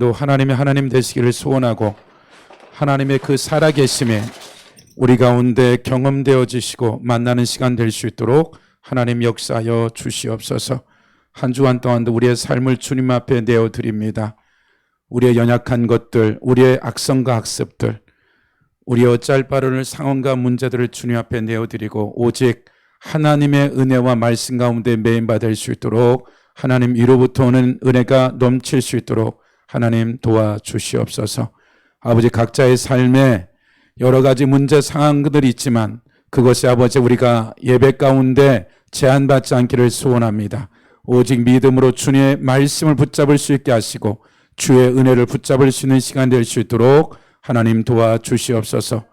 또 하나님의 하나님 되시기를 소원하고 하나님의 그 살아계심에 우리 가운데 경험되어 지시고 만나는 시간 될 수 있도록 하나님 역사하여 주시옵소서. 한 주간 동안도 우리의 삶을 주님 앞에 내어드립니다. 우리의 연약한 것들, 우리의 악성과 학습들, 우리의 어찌할 바 없는 상황과 문제들을 주님 앞에 내어드리고 오직 하나님의 은혜와 말씀 가운데 메인받을 수 있도록 하나님 위로부터 오는 은혜가 넘칠 수 있도록 하나님 도와주시옵소서. 아버지, 각자의 삶에 여러 가지 문제 상황들이 있지만 그것이 아버지 우리가 예배 가운데 제한받지 않기를 소원합니다. 오직 믿음으로 주님의 말씀을 붙잡을 수 있게 하시고 주의 은혜를 붙잡을 수 있는 시간 될 수 있도록 하나님 도와주시옵소서.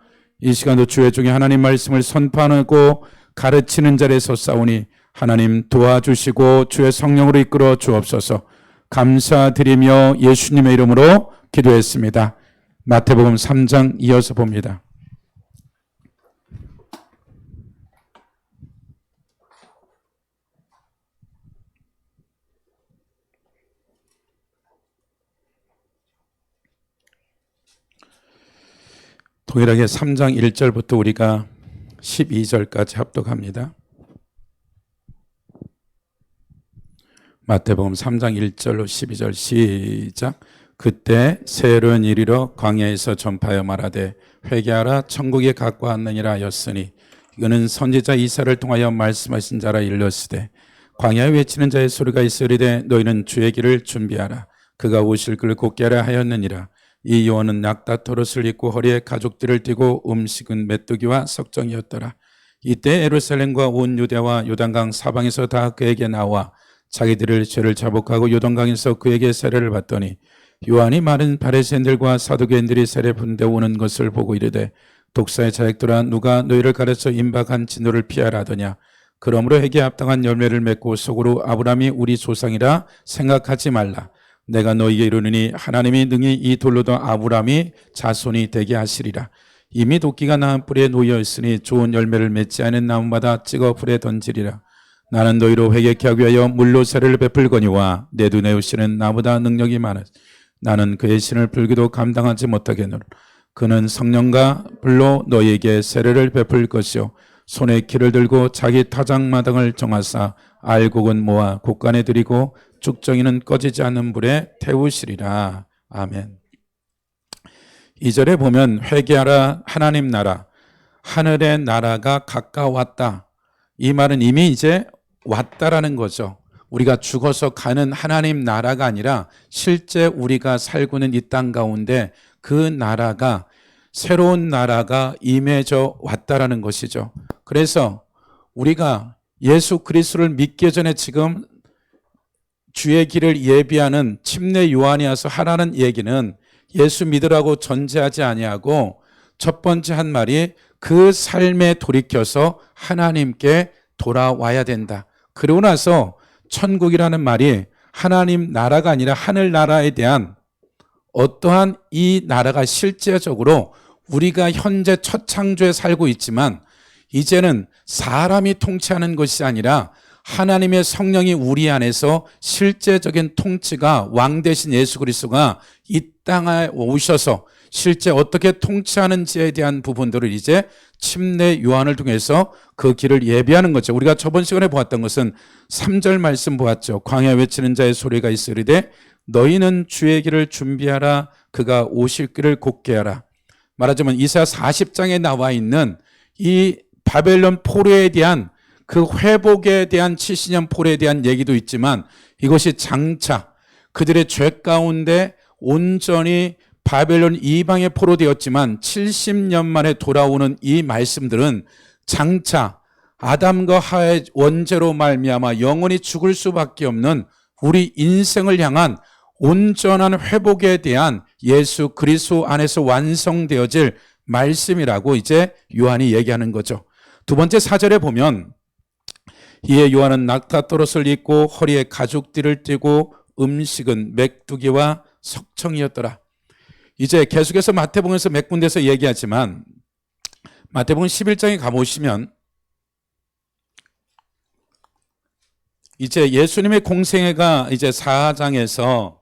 이 시간도 주의 종이 하나님 말씀을 선포하고 가르치는 자리에 섰사오니 하나님 도와주시고 주의 성령으로 이끌어 주옵소서. 감사드리며 예수님의 이름으로 기도했습니다. 마태복음 3장 이어서 봅니다. 동일하게 3장 1절부터 우리가 12절까지 합독합니다. 마태복음 3장 1절로 12절 시작. 그때 새로운 이리로 광야에서 전파하여 말하되 회개하라 천국이 가까웠느니라 하였으니 이거는 선지자 이사를 통하여 말씀하신 자라 일렀으되 광야에 외치는 자의 소리가 있으리되 너희는 주의 길을 준비하라 그가 오실 길을 곧게 하라 하였느니라. 이 요한은 낙타토롯을 입고 허리에 가죽띠를 띠고 음식은 메뚜기와 석정이었더라. 이때 예루살렘과 온 유대와 요단강 사방에서 다 그에게 나와 자기들을 죄를 자복하고 요단강에서 그에게 세례를 받더니 요한이 많은 바리새인들과 사두개인들이 세례 받는데 오는 것을 보고 이르되 독사의 자식들아 누가 너희를 가르쳐 임박한 진노를 피하라 하더냐. 그러므로 회개에 합당한 열매를 맺고 속으로 아브라함이 우리 조상이라 생각하지 말라. 내가 너희에게 이르노니 하나님이 능히 이 돌로도 아브라함이 자손이 되게 하시리라. 이미 도끼가 나한 뿌리에 놓여 있으니 좋은 열매를 맺지 않은 나무마다 찍어 불에 던지리라. 나는 너희로 회개케 하기 위하여 물로 세례를 베풀거니와 내 눈에 오시는 나보다 능력이 많으 나는 그의 신을 불기도 감당하지 못하겠노라. 그는 성령과 불로 너희에게 세례를 베풀 것이요 손에 키를 들고 자기 타작마당을 정하사 알곡은 모아 곳간에 들이고 쭉정이는 꺼지지 않는 불에 태우시리라. 아멘. 2절에 보면 회개하라 하나님 나라, 하늘의 나라가 가까웠다. 이 말은 이미 이제 왔다라는 거죠. 우리가 죽어서 가는 하나님 나라가 아니라 실제 우리가 살고 있는 이 땅 가운데 그 나라가, 새로운 나라가 임해져 왔다라는 것이죠. 그래서 우리가 예수 그리스도를 믿기 전에 지금 주의 길을 예비하는 침례 요한이 와서 하라는 얘기는 예수 믿으라고 전제하지 아니하고 첫 번째 한 말이 그 삶에 돌이켜서 하나님께 돌아와야 된다. 그러고 나서 천국이라는 말이 하나님 나라가 아니라 하늘나라에 대한 어떠한 이 나라가 실제적으로 우리가 현재 첫 창조에 살고 있지만 이제는 사람이 통치하는 것이 아니라 하나님의 성령이 우리 안에서 실제적인 통치가 왕 되신 예수 그리스도가 이 땅에 오셔서 실제 어떻게 통치하는지에 대한 부분들을 이제 침례 요한을 통해서 그 길을 예비하는 거죠. 우리가 저번 시간에 보았던 것은 3절 말씀 보았죠. 광야 외치는 자의 소리가 있으리되 너희는 주의 길을 준비하라 그가 오실 길을 곧게 하라. 말하자면 이사야 40장에 나와 있는 이 바벨론 포로에 대한 그 회복에 대한 70년 포로에 대한 얘기도 있지만 이것이 장차 그들의 죄 가운데 온전히 바벨론 이방의 포로 되었지만 70년 만에 돌아오는 이 말씀들은 장차 아담과 하의 원죄로 말미암아 영원히 죽을 수밖에 없는 우리 인생을 향한 온전한 회복에 대한 예수 그리스도 안에서 완성되어질 말씀이라고 이제 요한이 얘기하는 거죠. 두 번째 4절에 보면 이에 요한은 낙타토롯을 입고 허리에 가죽띠를 띠고 음식은 메뚜기와 석청이었더라. 이제 계속해서 마태복음에서 몇 군데서 얘기하지만 마태복음 11장에 가보시면 이제 예수님의 공생애가 이제 4장에서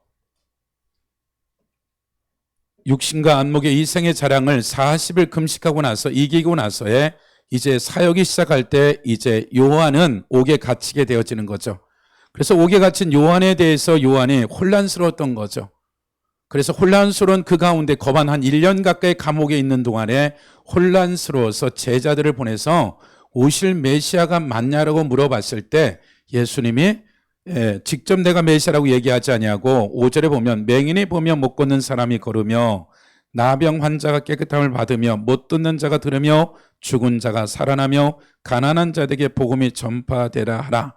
육신과 안목의 이 생의 자랑을 40일 금식하고 나서 이기고 나서에 이제 사역이 시작할 때 이제 요한은 옥에 갇히게 되어지는 거죠. 그래서 옥에 갇힌 요한에 대해서 요한이 혼란스러웠던 거죠. 그래서 혼란스러운 그 가운데 거반 한 1년 가까이 감옥에 있는 동안에 혼란스러워서 제자들을 보내서 오실 메시아가 맞냐라고 물어봤을 때 예수님이 직접 내가 메시아라고 얘기하지 아니하고 5절에 보면 맹인이 보며 못 걷는 사람이 걸으며 나병 환자가 깨끗함을 받으며 못 듣는 자가 들으며 죽은 자가 살아나며 가난한 자들에게 복음이 전파되라 하라.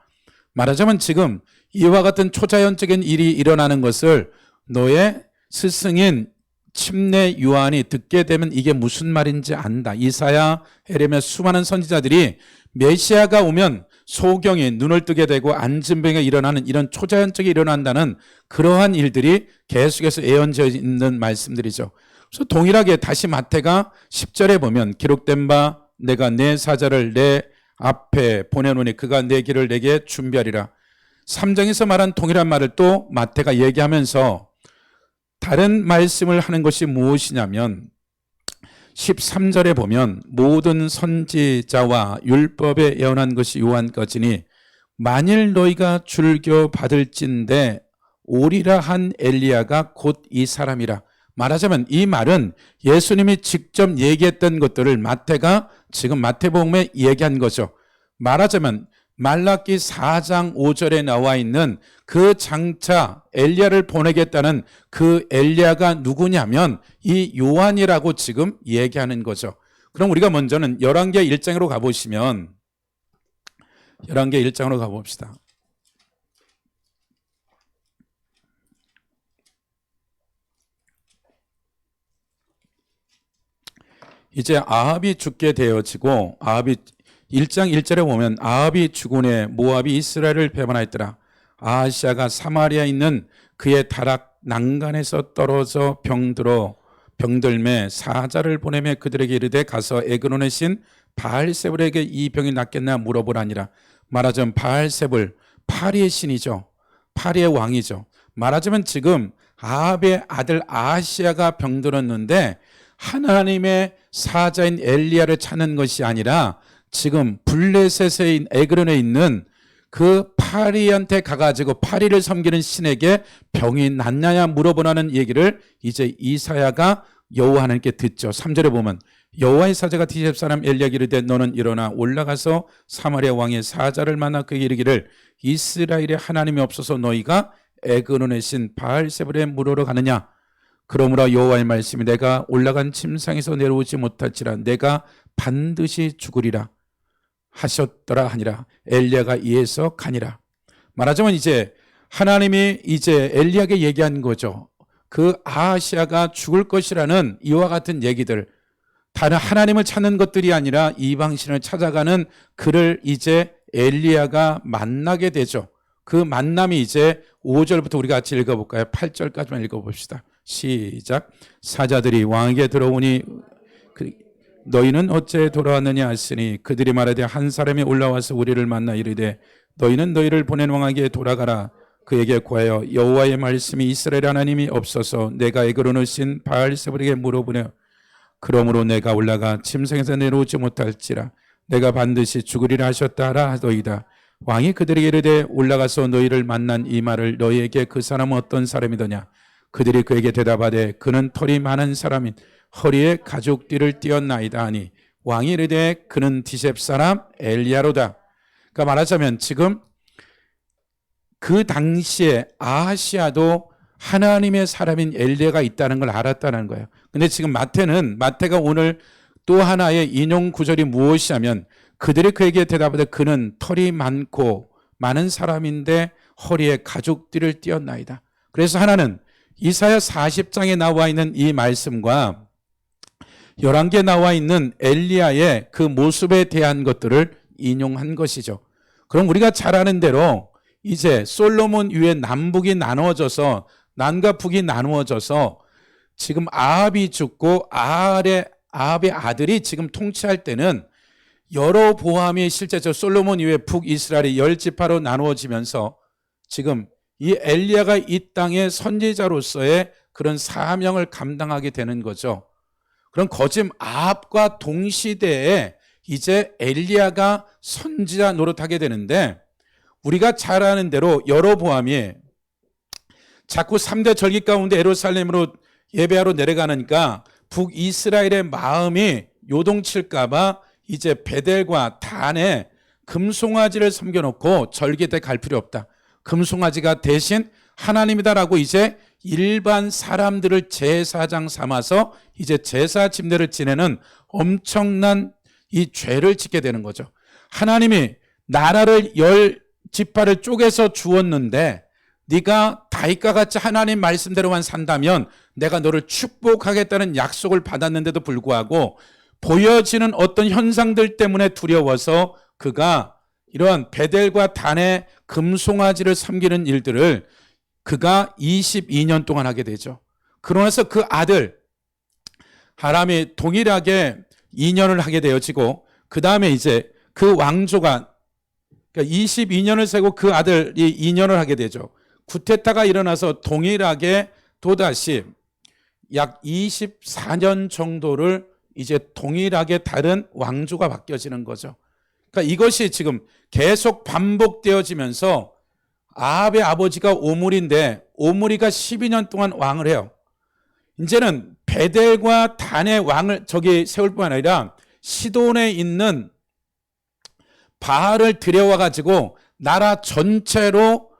말하자면 지금 이와 같은 초자연적인 일이 일어나는 것을 너의 스승인 침례 요한이 듣게 되면 이게 무슨 말인지 안다. 이사야, 에레미야 수많은 선지자들이 메시아가 오면 소경이 눈을 뜨게 되고 앉은 병에 일어나는 이런 초자연적이 일어난다는 그러한 일들이 계속해서 예언되어 있는 말씀들이죠. 그래서 동일하게 다시 마태가 10절에 보면 기록된 바 내가 내 사자를 내 앞에 보내노니 그가 내 길을 내게 준비하리라. 3장에서 말한 동일한 말을 또 마태가 얘기하면서 다른 말씀을 하는 것이 무엇이냐면 13절에 보면 모든 선지자와 율법에 예언한 것이 요한까지니 만일 너희가 줄겨 받을진대 오리라 한 엘리야가 곧 이 사람이라. 말하자면 이 말은 예수님이 직접 얘기했던 것들을 마태가 지금 마태복음에 얘기한 거죠. 말하자면 말라기 4장 5절에 나와 있는 그 장차 엘리야를 보내겠다는 그 엘리야가 누구냐면 이 요한이라고 지금 얘기하는 거죠. 그럼 우리가 먼저는 열왕기 1장으로 가보시면 열왕기 1장으로 가봅시다. 이제 아합이 죽게 되어지고 아합이 1장 1절에 보면 아합이 죽은 후에 모압이 이스라엘을 배반하였더라. 아하시아가 사마리아에 있는 그의 다락 난간에서 떨어져 병들매 사자를 보내며 그들에게 이르되 가서 에그론의 신 바알세불에게 이 병이 낫겠나 물어보라니라. 말하자면 바알세불 파리의 신이죠. 파리의 왕이죠. 말하자면 지금 아합의 아들 아하시아가 병들었는데 하나님의 사자인 엘리야를 찾는 것이 아니라 지금 블레셋에 에그론에 있는 그 파리한테 가가지고 파리를 섬기는 신에게 병이 낫냐냐 물어보라는 얘기를 이제 이사야가 여호와 하나님께 듣죠. 3절에 보면 여호와의 사자가 디셉 사람 엘리야에게 이르되 너는 일어나 올라가서 사마리아 왕의 사자를 만나 그에게 이르기를 이스라엘의 하나님이 없어서 너희가 에그론의 신 바알세불에 물으러 가느냐. 그러므로 여호와의 말씀이 내가 올라간 침상에서 내려오지 못할지라 내가 반드시 죽으리라 하셨더라 하니라. 엘리야가 이에서 가니라. 말하자면 이제 하나님이 이제 엘리야에게 얘기한 거죠. 그 아하시아가 죽을 것이라는 이와 같은 얘기들, 다른 하나님을 찾는 것들이 아니라 이방신을 찾아가는 그를 이제 엘리야가 만나게 되죠. 그 만남이 이제 5절부터 우리가 같이 읽어볼까요? 8절까지만 읽어봅시다. 시작. 사자들이 왕에게 들어오니 너희는 어째 돌아왔느냐 하시니 그들이 말하되 한 사람이 올라와서 우리를 만나 이르되 너희는 너희를 보낸 왕에게 돌아가라. 그에게 구하여 여호와의 말씀이 이스라엘 하나님이 없어서 내가 에그론의 신 바알세불에게 물어보려. 그러므로 내가 올라가 침상에서 내려오지 못할지라 내가 반드시 죽으리라 하셨다 하라 하더이다. 왕이 그들에게 이르되 올라가서 너희를 만난 이 말을 너희에게 그 사람은 어떤 사람이더냐. 그들이 그에게 대답하되 그는 털이 많은 사람인 허리에 가죽띠를 띄었나이다 하니 왕이 이르되 그는 디셉 사람 엘리야로다. 그러니까 말하자면 지금 그 당시에 아하시아도 하나님의 사람인 엘리야가 있다는 걸 알았다는 거예요. 근데 지금 마태가 오늘 또 하나의 인용 구절이 무엇이냐면 그들이 그에게 대답하되 그는 털이 많고 많은 사람인데 허리에 가죽띠를 띄었나이다. 그래서 하나는 이사야 40장에 나와 있는 이 말씀과 열왕기에 나와 있는 엘리야의 그 모습에 대한 것들을 인용한 것이죠. 그럼 우리가 잘 아는 대로 이제 솔로몬 위에 남북이 나누어져서 남과 북이 나누어져서 지금 아합이 죽고 아합의 아들이 지금 통치할 때는 여로보암이 실제로 솔로몬 이후에 북이스라엘이 10지파로 나누어지면서 지금 이 엘리야가 이 땅의 선지자로서의 그런 사명을 감당하게 되는 거죠. 그런 거짓 아합과 동시대에 이제 엘리야가 선지자 노릇하게 되는데, 우리가 잘 아는 대로 여로보암이 자꾸 3대 절기 가운데 예루살렘으로 예배하러 내려가니까 북이스라엘의 마음이 요동칠까봐 이제 베델과 단에 금송아지를 섬겨놓고 절기 때 갈 필요 없다, 금송아지가 대신 하나님이다라고 이제 일반 사람들을 제사장 삼아서 이제 제사 집례를 지내는 엄청난 이 죄를 짓게 되는 거죠. 하나님이 나라를 10지파를 쪼개서 주었는데 네가 다윗과 같이 하나님 말씀대로만 산다면 내가 너를 축복하겠다는 약속을 받았는데도 불구하고 보여지는 어떤 현상들 때문에 두려워서 그가 이러한 베델과 단의 금송아지를 섬기는 일들을 그가 22년 동안 하게 되죠. 그러면서 그 아들 하람이 동일하게 2년을 하게 되어지고, 그 다음에 이제 그 왕조가, 그러니까 22년을 세고 그 아들이 2년을 하게 되죠. 쿠데타가 일어나서 동일하게 또다시 약 24년 정도를 이제 동일하게 다른 왕조가 바뀌어지는 거죠. 그러니까 이것이 지금 계속 반복되어지면서 아합의 아버지가 오므리인데 오므리가 12년 동안 왕을 해요. 이제는 베델과 단의 왕을 저기 세울 뿐만 아니라 시돈에 있는 바알을 들여와 가지고 나라 전체로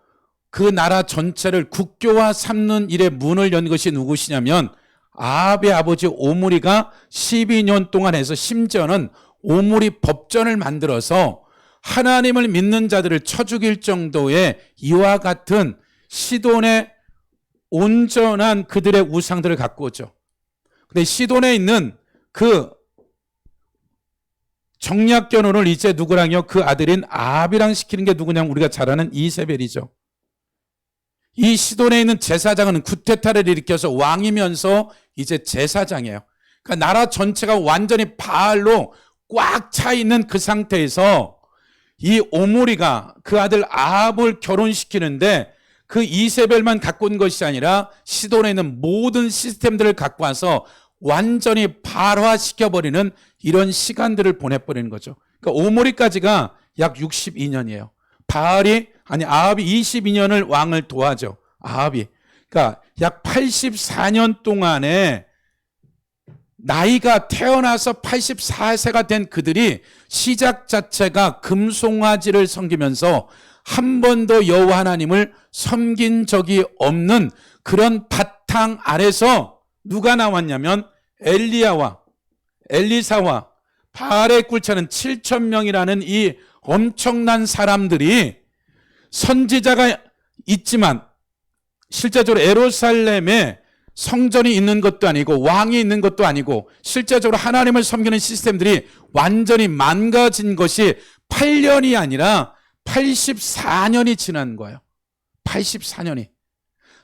그 나라 전체를 국교화 삼는 일에 문을 연 것이 누구시냐면 아합의 아버지 오므리가 12년 동안 해서 심지어는 오므리 법전을 만들어서 하나님을 믿는 자들을 쳐 죽일 정도의 이와 같은 시돈의 온전한 그들의 우상들을 갖고 오죠. 근데 시돈에 있는 그 정략견원을 이제 누구랑요? 그 아들인 아합이랑 시키는 게 누구냐면 우리가 잘 아는 이세벨이죠. 이 시돈에 있는 제사장은 쿠데타를 일으켜서 왕이면서 이제 제사장이에요. 그러니까 나라 전체가 완전히 바알로 꽉 차 있는 그 상태에서 이 오므리가 그 아들 아합을 결혼시키는데 그 이세벨만 갖고 온 것이 아니라 시돈에 있는 모든 시스템들을 갖고 와서 완전히 발화시켜버리는 이런 시간들을 보내버리는 거죠. 그러니까 오므리까지가 약 62년이에요. 아합이 22년을 왕을 도와죠. 아합이. 그러니까 약 84년 동안에 나이가 태어나서 84세가 된 그들이 시작 자체가 금송아지를 섬기면서 한 번도 여호와 하나님을 섬긴 적이 없는 그런 바탕 아래서 누가 나왔냐면 엘리야와 엘리사와 바알의 꿀차는 7,000명이라는 이 엄청난 사람들이 선지자가 있지만 실제적으로 예루살렘에 성전이 있는 것도 아니고 왕이 있는 것도 아니고 실제적으로 하나님을 섬기는 시스템들이 완전히 망가진 것이 8년이 아니라 84년이 지난 거예요. 84년이.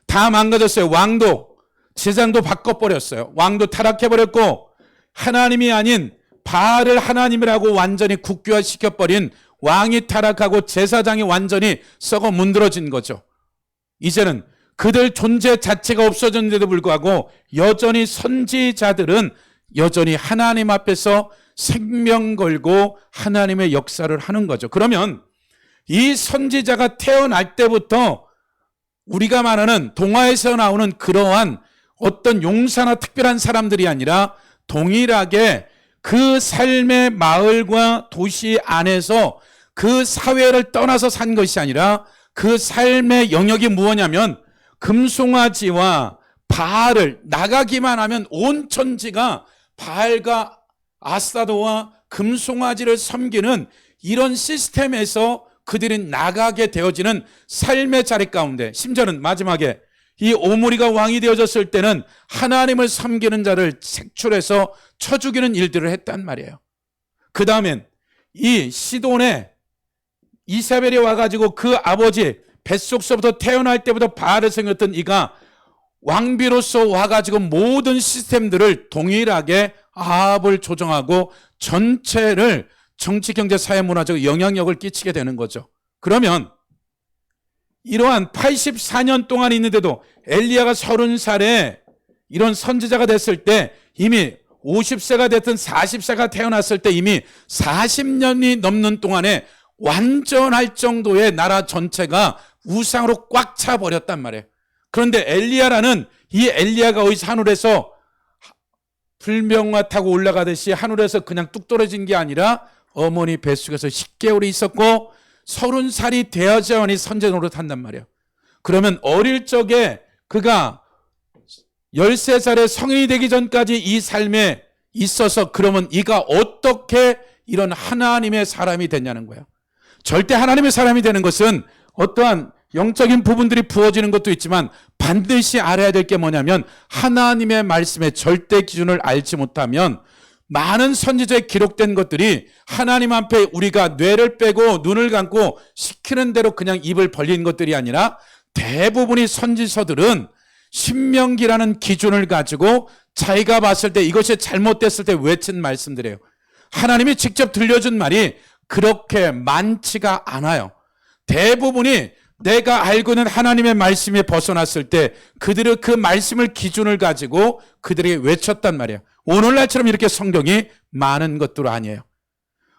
다 망가졌어요. 왕도, 제장도 바꿔버렸어요. 왕도 타락해버렸고 하나님이 아닌 바알을 하나님이라고 완전히 국교화시켜버린 왕이 타락하고 제사장이 완전히 썩어 문드러진 거죠. 이제는 그들 존재 자체가 없어졌는데도 불구하고 여전히 선지자들은 여전히 하나님 앞에서 생명 걸고 하나님의 역사를 하는 거죠. 그러면 이 선지자가 태어날 때부터 우리가 말하는 동화에서 나오는 그러한 어떤 용사나 특별한 사람들이 아니라 동일하게 그 삶의 마을과 도시 안에서 그 사회를 떠나서 산 것이 아니라 그 삶의 영역이 무엇이냐면 금송아지와 바알을 나가기만 하면 온 천지가 바알과 아스타도와 금송아지를 섬기는 이런 시스템에서 그들이 나가게 되어지는 삶의 자리 가운데, 심지어는 마지막에 이 오므리가 왕이 되어졌을 때는 하나님을 섬기는 자를 색출해서 쳐 죽이는 일들을 했단 말이에요. 그 다음엔 이 시돈에 이사벨이 와가지고 그 아버지 뱃속서부터 태어날 때부터 바알을 섬겼던 이가 왕비로서 와가지고 모든 시스템들을 동일하게 아합을 조정하고 전체를 정치, 경제, 사회, 문화적 영향력을 끼치게 되는 거죠. 그러면 이러한 84년 동안 있는데도 엘리야가 30살에 이런 선지자가 됐을 때 이미 50세가 됐든 40세가 태어났을 때 이미 40년이 넘는 동안에 완전할 정도의 나라 전체가 우상으로 꽉 차버렸단 말이에요. 그런데 엘리야라는 이 엘리야가 어디서 하늘에서 불명화 타고 올라가듯이 하늘에서 그냥 뚝 떨어진 게 아니라 어머니 뱃속에서 10개월이 있었고 30살이 되어야만이 선지 노릇한단 말이에요. 그러면 어릴 적에 그가 13살에 성인이 되기 전까지 이 삶에 있어서 그러면 이가 어떻게 이런 하나님의 사람이 됐냐는 거예요. 절대 하나님의 사람이 되는 것은 어떠한 영적인 부분들이 부어지는 것도 있지만 반드시 알아야 될 게 뭐냐면 하나님의 말씀의 절대 기준을 알지 못하면 많은 선지자에 기록된 것들이 하나님 앞에 우리가 뇌를 빼고 눈을 감고 시키는 대로 그냥 입을 벌린 것들이 아니라 대부분의 선지서들은 신명기라는 기준을 가지고 자기가 봤을 때 이것이 잘못됐을 때 외친 말씀들이에요. 하나님이 직접 들려준 말이 그렇게 많지가 않아요. 대부분이 내가 알고 있는 하나님의 말씀에 벗어났을 때 그들의 그 말씀을 기준을 가지고 그들에게 외쳤단 말이에요. 오늘날처럼 이렇게 성경이 많은 것도 아니에요.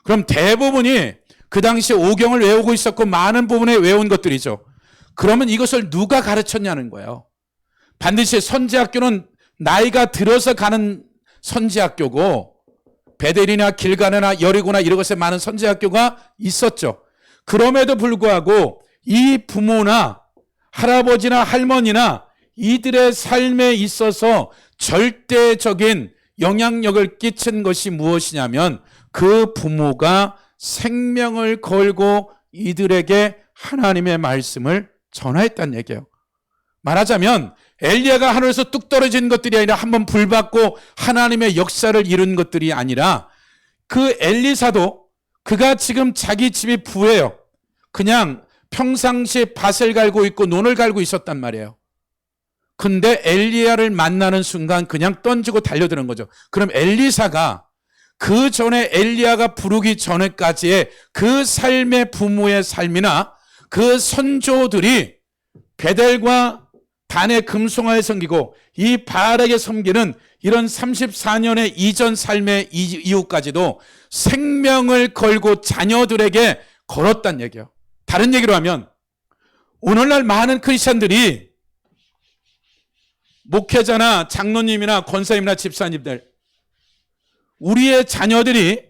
그럼 대부분이 그 당시 오경을 외우고 있었고 많은 부분에 외운 것들이죠. 그러면 이것을 누가 가르쳤냐는 거예요. 반드시 선지학교는 나이가 들어서 가는 선지학교고 베델이나 길가네나 여리고나 이런 것에 많은 선지학교가 있었죠. 그럼에도 불구하고 이 부모나 할아버지나 할머니나 이들의 삶에 있어서 절대적인 영향력을 끼친 것이 무엇이냐면 그 부모가 생명을 걸고 이들에게 하나님의 말씀을 전하였다는 얘기예요. 말하자면 엘리야가 하늘에서 뚝 떨어진 것들이 아니라 한번 불받고 하나님의 역사를 이룬 것들이 아니라 그 엘리사도 그가 지금 자기 집이 부예요. 그냥 평상시에 밭을 갈고 있고 논을 갈고 있었단 말이에요. 근데 엘리야를 만나는 순간 그냥 던지고 달려드는 거죠. 그럼 엘리사가 그 전에 엘리야가 부르기 전에까지의 그 삶의 부모의 삶이나 그 선조들이 베델과 단의 금송아에 섬기고 이 바알에게 섬기는 이런 34년의 이전 삶의 이후까지도 생명을 걸고 자녀들에게 걸었단 얘기예요. 다른 얘기로 하면 오늘날 많은 크리스찬들이 목회자나 장로님이나 권사님이나 집사님들 우리의 자녀들이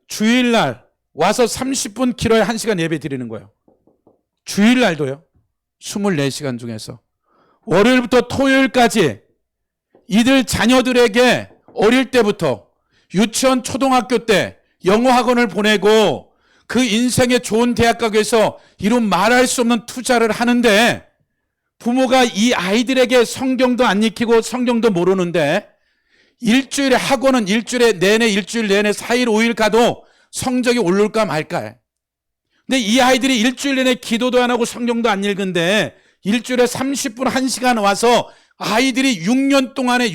주일날 와서 30분 길어야 1시간 예배 드리는 거예요. 주일날도요. 24시간 중에서 월요일부터 토요일까지 이들 자녀들에게 어릴 때부터 유치원 초등학교 때 영어 학원을 보내고 그 인생의 좋은 대학 가기 위해서 이루 말할 수 없는 투자를 하는데 부모가 이 아이들에게 성경도 안 익히고 성경도 모르는데 일주일에 학원은 일주일 내내 4일 5일 가도 성적이 오를까 말까. 근데 이 아이들이 일주일 내내 기도도 안 하고 성경도 안 읽은데 일주일에 30분 1시간 와서 아이들이 6년 동안에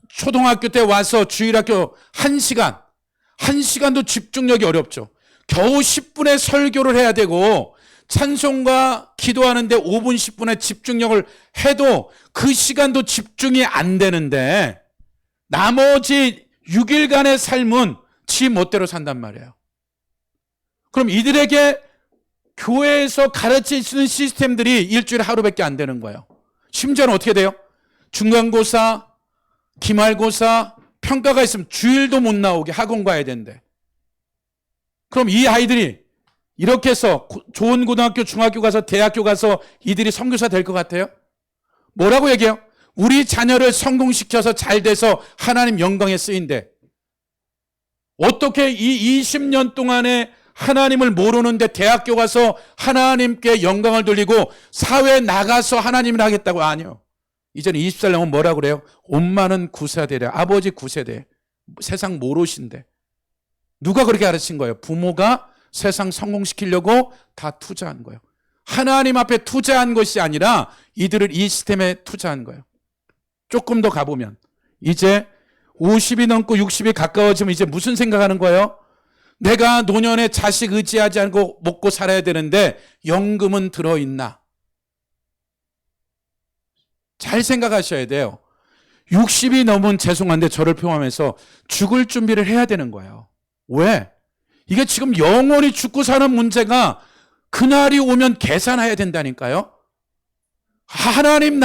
초등학교 때 와서 주일학교 1시간도 집중력이 어렵죠. 겨우 10분의 설교를 해야 되고 찬송과 기도하는데 5분 10분의 집중력을 해도 그 시간도 집중이 안 되는데 나머지 6일간의 삶은 지 멋대로 산단 말이에요. 그럼 이들에게 교회에서 가르치는 시스템들이 일주일에 하루밖에 안 되는 거예요. 심지어는 어떻게 돼요? 중간고사, 기말고사, 평가가 있으면 주일도 못 나오게 학원 가야 되는데 그럼 이 아이들이 이렇게 해서 좋은 고등학교, 중학교 가서 대학교 가서 이들이 선교사 될 것 같아요? 뭐라고 얘기해요? 우리 자녀를 성공시켜서 잘 돼서 하나님 영광에 쓰인대. 어떻게 이 20년 동안에 하나님을 모르는데 대학교 가서 하나님께 영광을 돌리고 사회에 나가서 하나님을 하겠다고? 아니요. 이제는 20살 넘으면 뭐라고 그래요? 엄마는 9세대래. 아버지 9세대. 세상 모르신대. 누가 그렇게 가르친 거예요? 부모가 세상 성공시키려고 다 투자한 거예요. 하나님 앞에 투자한 것이 아니라 이들을 이 시스템에 투자한 거예요. 조금 더 가보면 이제 50이 넘고 60이 가까워지면 이제 무슨 생각하는 거예요? 내가 노년에 자식 의지하지 않고 먹고 살아야 되는데 연금은 들어있나? 잘 생각하셔야 돼요. 60이 넘은, 죄송한데 저를 포함해서 죽을 준비를 해야 되는 거예요. 왜? 이게 지금 영원히 죽고 사는 문제가 그날이 오면 계산해야 된다니까요. 하나님의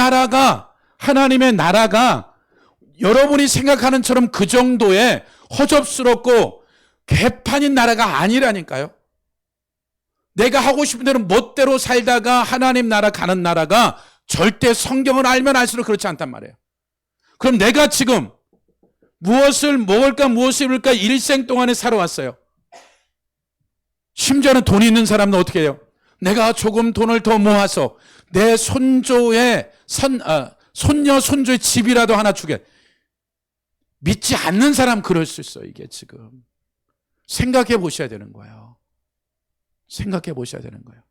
나라가 여러분이 생각하는 처럼 그 정도의 허접스럽고 개판인 나라가 아니라니까요. 내가 하고 싶은 대로 멋대로 살다가 하나님 나라 가는 나라가 절대 성경을 알면 알수록 그렇지 않단 말이에요. 그럼 내가 지금 무엇을 먹을까 무엇을 입을까 일생 동안에 살아왔어요. 심지어는 돈이 있는 사람은 어떻게 해요? 내가 조금 돈을 더 모아서 내 손녀 손주의 집이라도 하나 주게. 믿지 않는 사람 그럴 수 있어요. 이게 지금 생각해 보셔야 되는 거예요. 생각해 보셔야 되는 거예요.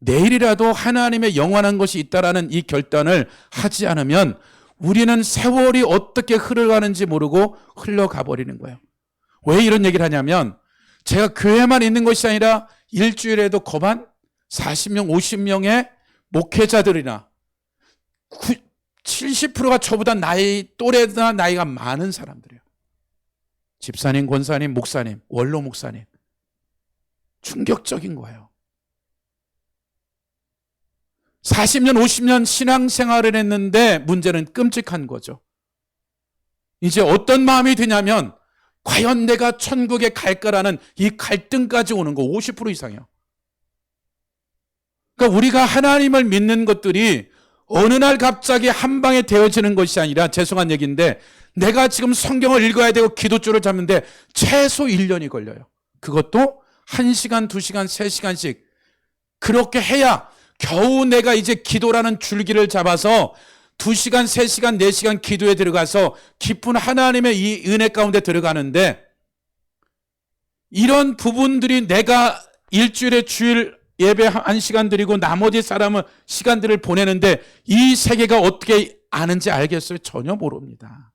내일이라도 하나님의 영원한 것이 있다라는 이 결단을 하지 않으면 우리는 세월이 어떻게 흘러가는지 모르고 흘러가 버리는 거예요. 왜 이런 얘기를 하냐면 제가 교회만 있는 것이 아니라 일주일에도 거반 40명, 50명의 목회자들이나 70%가 저보다 또래나 나이가 많은 사람들이에요. 집사님, 권사님, 목사님, 원로 목사님. 충격적인 거예요. 40년, 50년 신앙생활을 했는데 문제는 끔찍한 거죠. 이제 어떤 마음이 드냐면 과연 내가 천국에 갈까라는 이 갈등까지 오는 거 50% 이상이에요. 그러니까 우리가 하나님을 믿는 것들이 어느 날 갑자기 한 방에 되어지는 것이 아니라, 죄송한 얘기인데 내가 지금 성경을 읽어야 되고 기도줄을 잡는데 최소 1년이 걸려요. 그것도 1시간, 2시간, 3시간씩 그렇게 해야 겨우 내가 이제 기도라는 줄기를 잡아서 2시간, 3시간, 4시간 기도에 들어가서 깊은 하나님의 이 은혜 가운데 들어가는데, 이런 부분들이 내가 일주일에 주일 예배 1시간 드리고 나머지 사람은 시간들을 보내는데 이 세계가 어떻게 아는지 알겠어요? 전혀 모릅니다.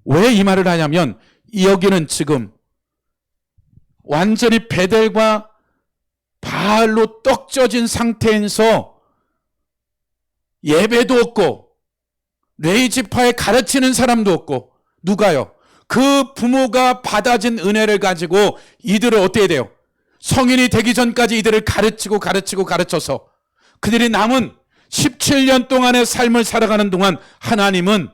왜 이 말을 하냐면 여기는 지금 완전히 베델과 바알로 떡 쪄진 상태에서 예배도 없고 레위지파에 가르치는 사람도 없고, 누가요? 그 부모가 받아진 은혜를 가지고 이들을 어떻게 해야 돼요? 성인이 되기 전까지 이들을 가르쳐서 그들이 남은 17년 동안의 삶을 살아가는 동안 하나님은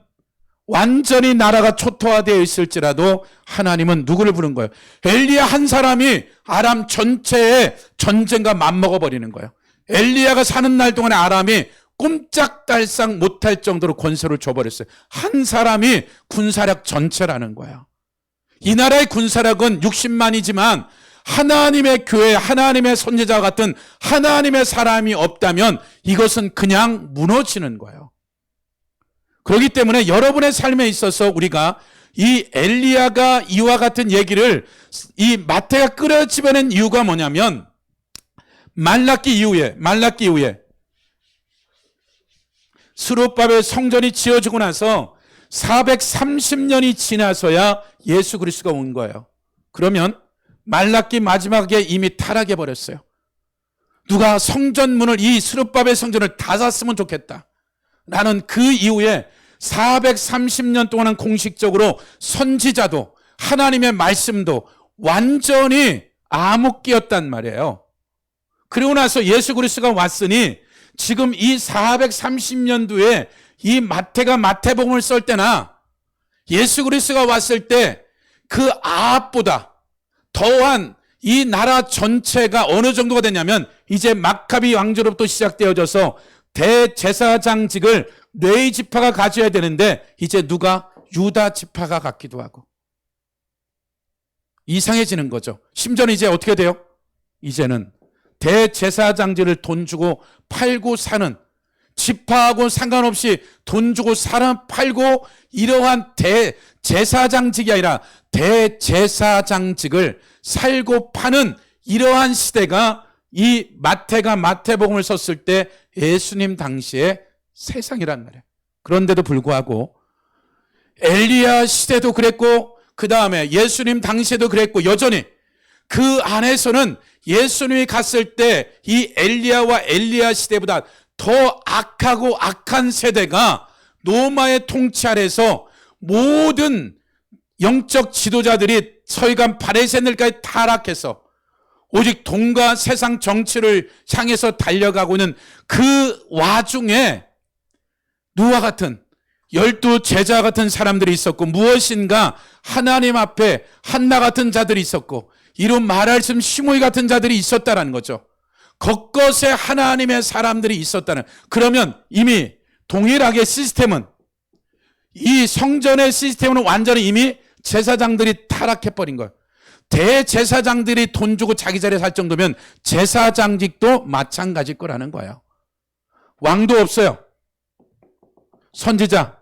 완전히 나라가 초토화되어 있을지라도 하나님은 누구를 부른 거예요? 엘리야 한 사람이 아람 전체의 전쟁과 맞먹어버리는 거예요. 엘리야가 사는 날 동안에 아람이 꼼짝달싹 못할 정도로 권세를 줘버렸어요. 한 사람이 군사력 전체라는 거예요. 이 나라의 군사력은 60만이지만 하나님의 교회, 하나님의 선지자와 같은 하나님의 사람이 없다면 이것은 그냥 무너지는 거예요. 그렇기 때문에 여러분의 삶에 있어서 우리가 이 엘리야가 이와 같은 얘기를 이 마태가 끌어집어낸 이유가 뭐냐면, 말라기 이후에 스룹바벨 성전이 지어지고 나서 430년이 지나서야 예수 그리스도가 온 거예요. 그러면 말라기 마지막에 이미 타락해 버렸어요. 누가 성전문을, 이 스룹바벨 성전을 닫았으면 좋겠다 라는 그 이후에 430년 동안은 공식적으로 선지자도 하나님의 말씀도 완전히 암흑기였단 말이에요. 그리고 나서 예수 그리스도가 왔으니 지금 이 430년도에 이 마태가 마태복음을 쓸 때나 예수 그리스도가 왔을 때 그 아합보다 더한 이 나라 전체가 어느 정도가 되냐면, 이제 마카비 왕조로부터 시작되어져서 대제사장직을 레위 지파가 가져야 되는데 이제 누가? 유다 지파가 갖기도 하고. 이상해지는 거죠. 심지어는 이제 어떻게 돼요? 이제는 대제사장직을 돈 주고 팔고 사는, 지파하고 상관없이 돈 주고 사람 팔고, 이러한 대제사장직이 아니라 대제사장직을 살고 파는 이러한 시대가 이 마태가 마태복음을 썼을 때 예수님 당시의 세상이란 말이에요. 그런데도 불구하고 엘리야 시대도 그랬고 그 다음에 예수님 당시에도 그랬고, 여전히 그 안에서는 예수님이 갔을 때 이 엘리야와 엘리야 시대보다 더 악하고 악한 세대가 로마의 통치 아래서 모든 영적 지도자들이 서기관 바리새인들까지 타락해서 오직 돈과 세상 정치를 향해서 달려가고 있는 그 와중에 누와 같은 12 제자 같은 사람들이 있었고, 무엇인가 하나님 앞에 한나 같은 자들이 있었고, 이런 말할 수 없는 시므이 같은 자들이 있었다는 거죠. 곳곳에 하나님의 사람들이 있었다는. 그러면 이미 동일하게 시스템은, 이 성전의 시스템은 완전히 이미 제사장들이 타락해버린 거예요. 대제사장들이 돈 주고 자기 자리에 살 정도면 제사장직도 마찬가지일 거라는 거예요. 왕도 없어요. 선지자,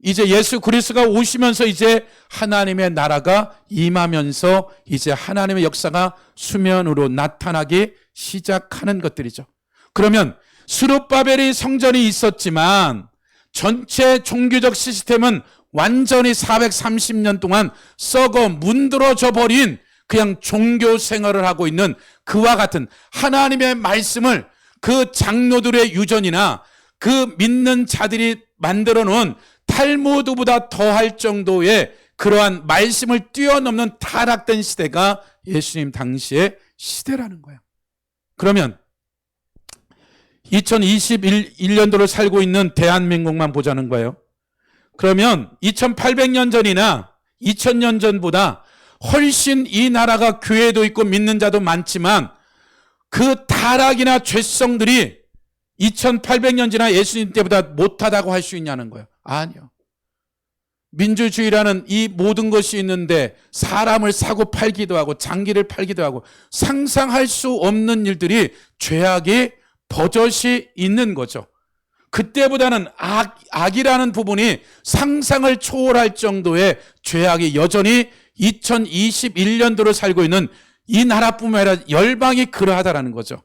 이제 예수 그리스도가 오시면서 이제 하나님의 나라가 임하면서 이제 하나님의 역사가 수면으로 나타나기 시작하는 것들이죠. 그러면 스룹바벨이 성전이 있었지만 전체 종교적 시스템은 완전히 430년 동안 썩어 문드러져 버린 그냥 종교 생활을 하고 있는 그와 같은, 하나님의 말씀을 그 장로들의 유전이나 그 믿는 자들이 만들어 놓은 탈무드보다 더할 정도의 그러한 말씀을 뛰어넘는 타락된 시대가 예수님 당시의 시대라는 거예요. 그러면 2021년도를 살고 있는 대한민국만 보자는 거예요. 그러면 2800년 전이나 2000년 전보다 훨씬 이 나라가 교회도 있고 믿는 자도 많지만 그 타락이나 죄성들이 2800년 지나 예수님 때보다 못하다고 할 수 있냐는 거예요. 아니요. 민주주의라는 이 모든 것이 있는데 사람을 사고 팔기도 하고 장기를 팔기도 하고 상상할 수 없는 일들이, 죄악이 버젓이 있는 거죠. 그때보다는 악이라는 부분이 상상을 초월할 정도의 죄악이 여전히 2021년도를 살고 있는 이 나라뿐만 아니라 열방이 그러하다라는 거죠.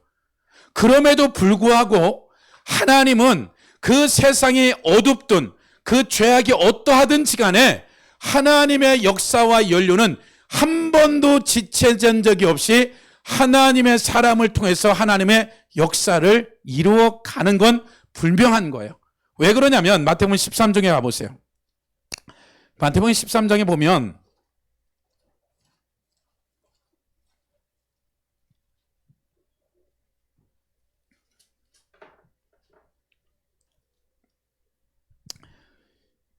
그럼에도 불구하고 하나님은 그 세상이 어둡든 그 죄악이 어떠하든지 간에 하나님의 역사와 연륜은 한 번도 지체된 적이 없이 하나님의 사람을 통해서 하나님의 역사를 이루어가는 건 분명한 거예요. 왜 그러냐면 마태복음 13장에 가보세요. 마태복음 13장에 보면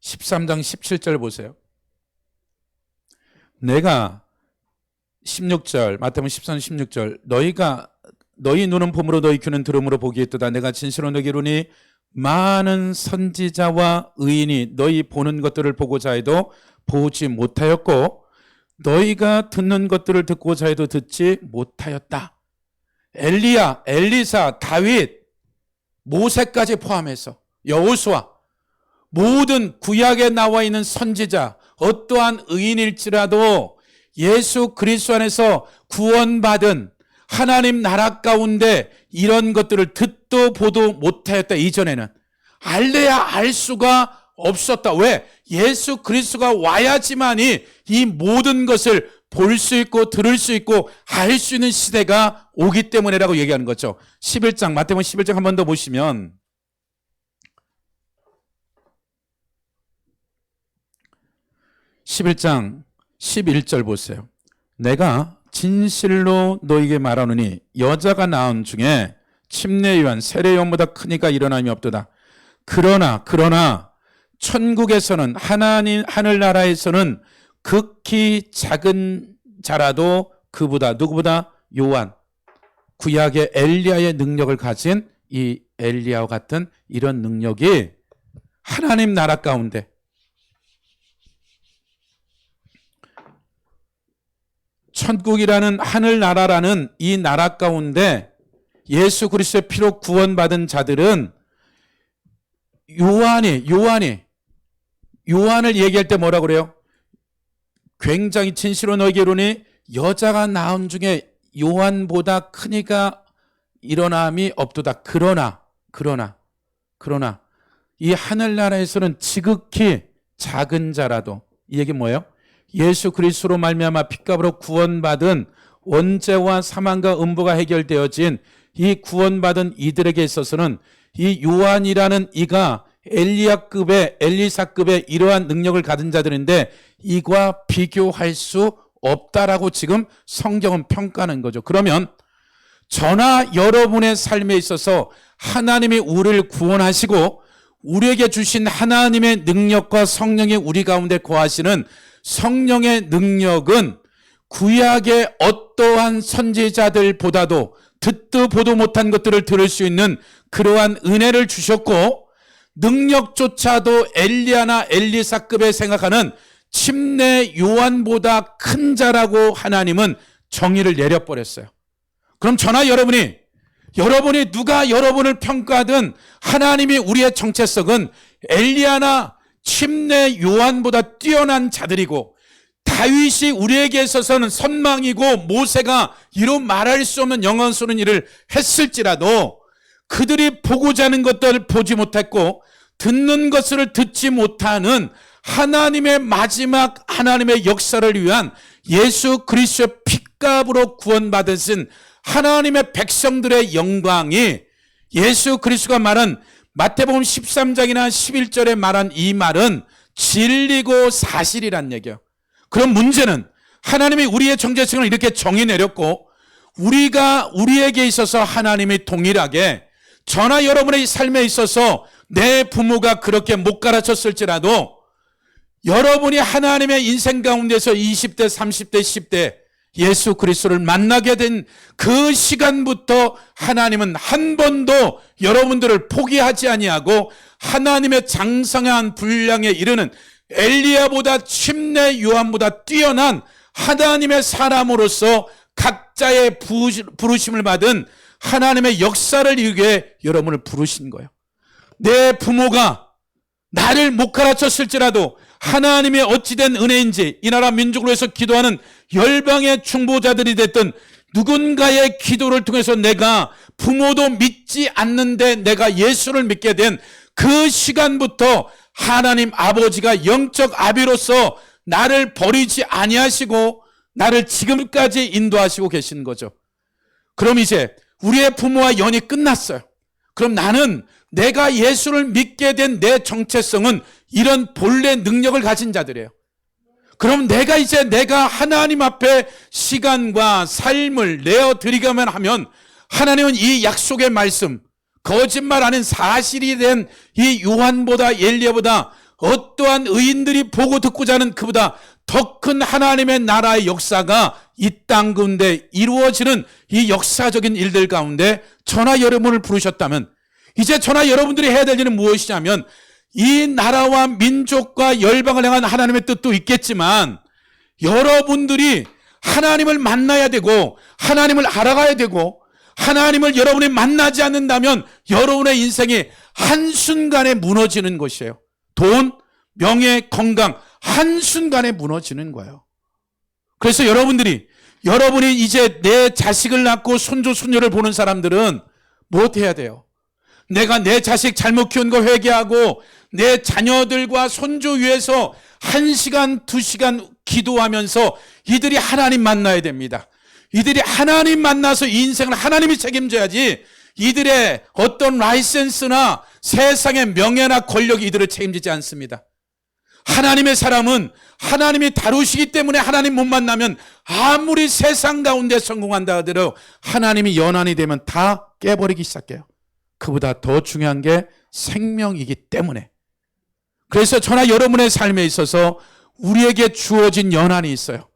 (13장) 17절 보세요. 내가 16절, 마태복음 13장 16절, 너희 눈은 봄으로 너희 귀는 들음으로 보기 있도다. 내가 진실로 너희에게 이르노니 많은 선지자와 의인이 너희 보는 것들을 보고자 해도 보지 못하였고 너희가 듣는 것들을 듣고자 해도 듣지 못하였다. 엘리야, 엘리사, 다윗, 모세까지 포함해서 여호수아, 모든 구약에 나와 있는 선지자, 어떠한 의인일지라도 예수 그리스도 안에서 구원받은 하나님 나라 가운데 이런 것들을 듣도 보도 못하였다. 이전에는 알래야 알 수가 없었다. 왜? 예수 그리스도가 와야지만이 이 모든 것을 볼 수 있고 들을 수 있고 알 수 있는 시대가 오기 때문이라고 얘기하는 거죠. 11장, 마태복음 11장 한 번 더 보시면 11장 11절 보세요. 내가 진실로 너에게 말하노니 여자가 낳은 중에 침례요한 세례요한보다 크니가 일어남이 없도다. 그러나 천국에서는 하늘나라에서는 극히 작은 자라도 그보다, 누구보다? 요한, 구약의 엘리야의 능력을 가진 이 엘리야와 같은 이런 능력이 하나님 나라 가운데, 천국이라는 하늘나라라는 이 나라 가운데 예수 그리스도의 피로 구원받은 자들은 요한을 얘기할 때 뭐라고 그래요? 굉장히 진실로 너에게 이르노니 여자가 낳은 중에 요한보다 크니가 일어남이 없도다. 그러나 이 하늘나라에서는 지극히 작은 자라도, 이 얘기 뭐예요? 예수 그리스도로 말미암아 핏값으로 구원받은, 원죄와 사망과 음부가 해결되어진 이 구원받은 이들에게 있어서는 이 요한이라는 이가 엘리사급의 이러한 능력을 가진 자들인데 이와 비교할 수 없다라고 지금 성경은 평가하는 거죠. 그러면 저나 여러분의 삶에 있어서 하나님이 우리를 구원하시고 우리에게 주신 하나님의 능력과 성령이 우리 가운데 거하시는 성령의 능력은 구약의 어떠한 선지자들보다도 듣도 보도 못한 것들을 들을 수 있는 그러한 은혜를 주셨고, 능력조차도 엘리야나 엘리사급에 생각하는 침례 요한보다 큰 자라고 하나님은 정의를 내려버렸어요. 그럼 저나 여러분이 누가 여러분을 평가하든 하나님이 우리의 정체성은 엘리야나 침례 요한보다 뛰어난 자들이고, 다윗이 우리에게 있어서는 선망이고 모세가 이루 말할 수 없는 영원스러운 일을 했을지라도 그들이 보고자 하는 것들을 보지 못했고 듣는 것을 듣지 못하는 하나님의 마지막 하나님의 역사를 위한 예수 그리스도의 핏값으로 구원받으신 하나님의 백성들의 영광이, 예수 그리스도가 말한 마태복음 13장이나 11절에 말한 이 말은 진리고 사실이란 얘기예요. 그럼 문제는 하나님이 우리의 정체성을 이렇게 정의 내렸고 우리에게 있어서 하나님이 동일하게 저나 여러분의 삶에 있어서 내 부모가 그렇게 못 가르쳤을지라도 여러분이 하나님의 인생 가운데서 20대, 30대, 10대 예수 그리스도를 만나게 된 그 시간부터 하나님은 한 번도 여러분들을 포기하지 아니하고 하나님의 장성한 분량에 이르는 엘리야보다 침례 요한보다 뛰어난 하나님의 사람으로서 각자의 부르심을 받은 하나님의 역사를 이루게 여러분을 부르신 거예요. 내 부모가 나를 못 가르쳤을지라도 하나님의 어찌된 은혜인지 이 나라 민족을 위해서 기도하는 열방의 중보자들이 됐던 누군가의 기도를 통해서 내가 부모도 믿지 않는데 내가 예수를 믿게 된 그 시간부터 하나님 아버지가 영적 아비로서 나를 버리지 아니하시고 나를 지금까지 인도하시고 계신 거죠. 그럼 이제 우리의 부모와 연이 끝났어요. 그럼 나는 내가 예수를 믿게 된 내 정체성은 이런 본래 능력을 가진 자들이에요. 그럼 내가 하나님 앞에 시간과 삶을 내어드리기만 하면 하나님은 이 약속의 말씀, 거짓말 아닌 사실이 된 이 요한보다 엘리야보다 어떠한 의인들이 보고 듣고자 하는 그보다 더 큰 하나님의 나라의 역사가 이 땅 가운데 이루어지는 이 역사적인 일들 가운데 저나 여러분을 부르셨다면 이제 저나 여러분들이 해야 될 일은 무엇이냐면 이 나라와 민족과 열방을 향한 하나님의 뜻도 있겠지만 여러분들이 하나님을 만나야 되고 하나님을 알아가야 되고 하나님을 여러분이 만나지 않는다면 여러분의 인생이 한순간에 무너지는 것이에요. 돈, 명예, 건강 한순간에 무너지는 거예요. 그래서 여러분이 이제 내 자식을 낳고 손주, 손녀를 보는 사람들은 무엇해야 돼요? 내가 내 자식 잘못 키운 거 회개하고 내 자녀들과 손주 위해서 1시간, 2시간 기도하면서 이들이 하나님 만나야 됩니다. 이들이 하나님 만나서 이 인생을 하나님이 책임져야지 이들의 어떤 라이센스나 세상의 명예나 권력이 이들을 책임지지 않습니다. 하나님의 사람은 하나님이 다루시기 때문에 하나님 못 만나면 아무리 세상 가운데 성공한다 하더라도 하나님이 연한이 되면 다 깨버리기 시작해요. 그보다 더 중요한 게 생명이기 때문에. 그래서 저나 여러분의 삶에 있어서 우리에게 주어진 연한이 있어요.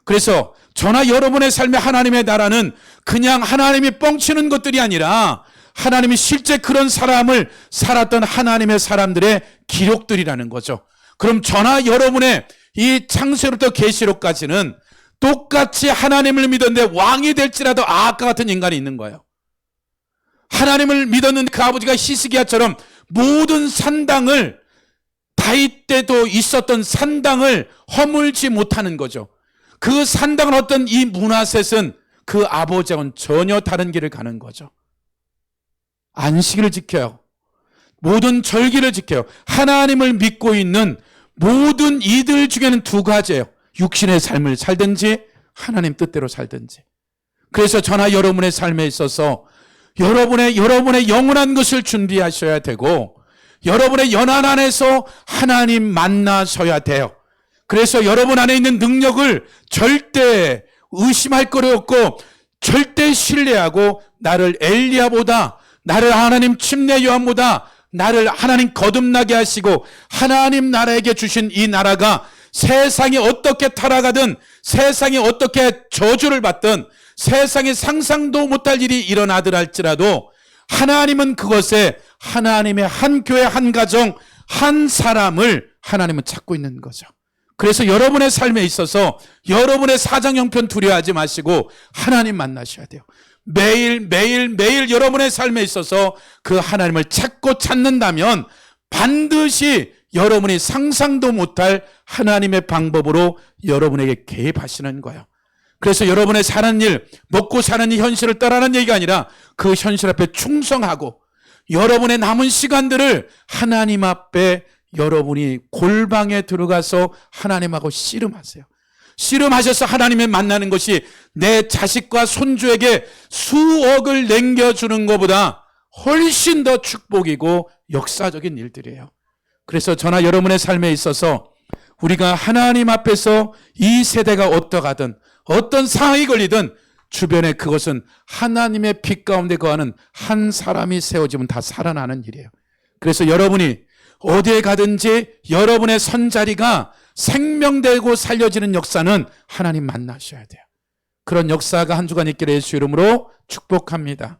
그래서 저나 여러분의 삶의 하나님의 나라는 그냥 하나님이 뻥치는 것들이 아니라 하나님이 실제 그런 사람을 살았던 하나님의 사람들의 기록들이라는 거죠. 그럼 저나 여러분의 이 창세로부터 계시록까지는 똑같이 하나님을 믿었는데 왕이 될지라도 아까 같은 인간이 있는 거예요. 하나님을 믿었는데 그 아버지가 히스기야처럼 모든 산당을 다윗 때도 있었던 산당을 허물지 못하는 거죠. 그 산당을 얻던 이 문하셋은 그 아버지하고는 전혀 다른 길을 가는 거죠. 안식일을 지켜요. 모든 절기를 지켜요. 하나님을 믿고 있는 모든 이들 중에는 두 가지예요. 육신의 삶을 살든지 하나님 뜻대로 살든지. 그래서 저나 여러분의 삶에 있어서 여러분의 영원한 것을 준비하셔야 되고 여러분의 연한 안에서 하나님 만나셔야 돼요. 그래서 여러분 안에 있는 능력을 절대 의심할 거리 없고 절대 신뢰하고 나를 엘리야보다, 나를 하나님 침례 요한보다, 나를 하나님 거듭나게 하시고 하나님 나라에게 주신 이 나라가 세상이 어떻게 타락하든, 세상이 어떻게 저주를 받든, 세상에 상상도 못할 일이 일어나들 할지라도 하나님은 그것에 하나님의 한 교회, 한 가정, 한 사람을 하나님은 찾고 있는 거죠. 그래서 여러분의 삶에 있어서 여러분의 사정형편 두려워하지 마시고 하나님 만나셔야 돼요. 매일 여러분의 삶에 있어서 그 하나님을 찾고 찾는다면 반드시 여러분이 상상도 못할 하나님의 방법으로 여러분에게 개입하시는 거예요. 그래서 여러분의 사는 일, 먹고 사는 이 현실을 떠나는 얘기가 아니라 그 현실 앞에 충성하고 여러분의 남은 시간들을 하나님 앞에 여러분이 골방에 들어가서 하나님하고 씨름하세요. 씨름하셔서 하나님을 만나는 것이 내 자식과 손주에게 수억을 남겨주는 것보다 훨씬 더 축복이고 역사적인 일들이에요. 그래서 저나 여러분의 삶에 있어서 우리가 하나님 앞에서 이 세대가 어떠하든 어떤 상황이 걸리든 주변에 그것은 하나님의 빛 가운데 거하는 한 사람이 세워지면 다 살아나는 일이에요. 그래서 여러분이 어디에 가든지 여러분의 선자리가 생명되고 살려지는 역사는 하나님 만나셔야 돼요. 그런 역사가 한 주간 있기를 예수 이름으로 축복합니다.